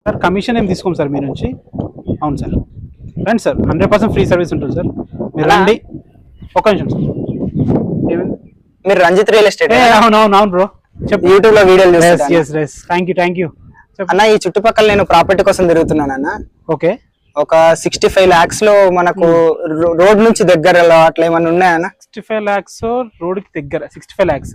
Sir commission ఏం తీసుకోం sir మీ నుంచి. అవును సార్, రండి సార్, 100% ఫ్రీ సర్వీస్ ఉంటుంది సార్. మీరు రండి. ఒక నిమిషం సార్. మీరు రంజిత్ రియల్ ఎస్టేట్? అవును బ్రో, చెప్పు. యూట్యూబ్ లో వీడియోలు చూస్తాను. థ్యాంక్ యూ అన్న. ఈ చుట్టుపక్కల నేను ప్రాపర్టీ కోసం తిరుగుతున్నాను అన్న. ఓకే. ఒక 65 lakhs లో మనకు రోడ్ నుంచి దగ్గరలో అట్లా ఏమన్నా ఉన్నాయన్నా? 65 lakhs రోడ్ కి దగ్గర 65 lakhs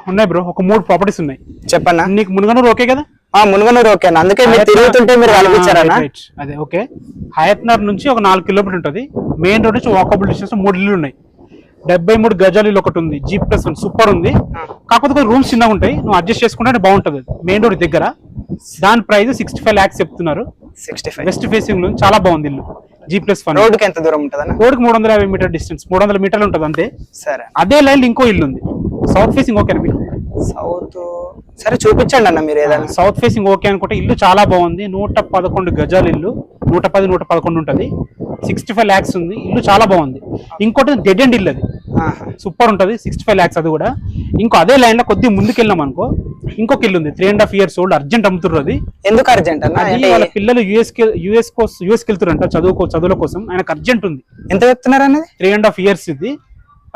ఉన్నాయి బ్రో. ఒక 3 ప్రాపర్టీస్ ఉన్నాయి. చెప్పన్నా. నీకు మునుగనూరు ఓకే కదా? మునుగనూరు ఓకే అన్న. అందుకే మీరు తిరుగుతుంటే మీరు కనిపించారన్నా. అదే ఓకే. హయత్నగర్ నుంచి ఒక 4 కిలోమీటర్ ఉంటుంది. మెయిన్ రోడ్ నుంచి వాకబుల్ డిస్టెన్స్ 3 ఇల్లు ఉన్నాయి. 73 గజాలు ఇల్లు ఒకటి ఉంది. G+ సూపర్ ఉంది. కాకపోతే రూమ్స్ చిన్నగా ఉంటాయి, నువ్వు అడ్జస్ట్ చేసుకుంటే బాగుంటుంది. మెయిన్ రోడ్ దగ్గర. దాని ప్రైస్ 65 lakhs చెప్తున్నారు. 65 వెస్ట్ ఫేసింగ్ లో చాలా బాగుంది ఇల్లు. G+ fun. రోడ్ కి ఎంత దూరం ఉంటుంది? రోడ్ కి 350 మీటర్ డిస్టెన్స్, 300 మీటర్లు ఉంటుంది అంతే. సరే. అదే లైన్ ఇంకో ఇల్లు ఉంది. సౌత్ ఫేసింగ్ ఓకే మీకు? సౌత్ సరే చూపించండి అన్న మీరు ఏదైనా. సౌత్ ఫేసింగ్ ఓకే అనుకుంటే ఇల్లు చాలా బాగుంది. 111 గజాలు ఇల్లు, 110, 111 ఉంటుంది. 65 lakhs ఉంది. ఇల్లు చాలా బాగుంది. ఇంకోటి డెడ్ అండ్ ఇల్లు, అది సూపర్ ఉంటుంది. 65 lakhs అది కూడా. ఇంకో అదే లైన్ లో కొద్దిగా ముందుకు వెళ్ళాం అనుకో, ఇంకొక ఇల్లు ఉంది. 3.5 years old. అర్జెంట్ అమ్ముతున్నారు. అది ఎందుకు అర్జెంట్ అన్న? వాళ్ళ పిల్లలు యూఎస్ వెళ్తారంట చదువుల కోసం. ఆయనకు అర్జెంట్ ఉంది. ఎంత చెప్తున్నారు అన్నది? 3.5 years ఇది.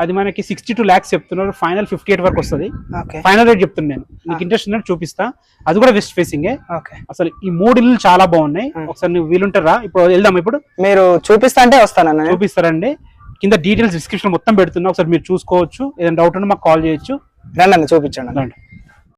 అది మనకి 62 lakhs చెప్తున్నారు. ఫైనల్ 58 వరకు వస్తుంది. ఓకే. ఫైనల్ రేట్ చెప్తున్నాను నేను. నీకు ఇంట్రెస్ట్ ఉన్నట్టు చూపిస్తా. అది కూడా వెస్ట్ ఫేసింగ్. ఓకే. అసలు ఈ 3 ఇల్లు చాలా బాగున్నాయి. ఒకసారి నువ్వు వీలుంటారా? ఇప్పుడు వెళ్దాం. ఇప్పుడు మీరు చూపిస్తా అంటే వస్తానన్న. చూపిస్తారండి. కింద డీటెయిల్స్ డిస్క్రిప్షన్ మొత్తం పెడుతున్నా, ఒకసారి మీరు చూసుకోవచ్చు. ఏదైనా డౌట్ ఉంటే మాకు కాల్ చేయొచ్చు. రండి అన్న, చూపించండి. రండి.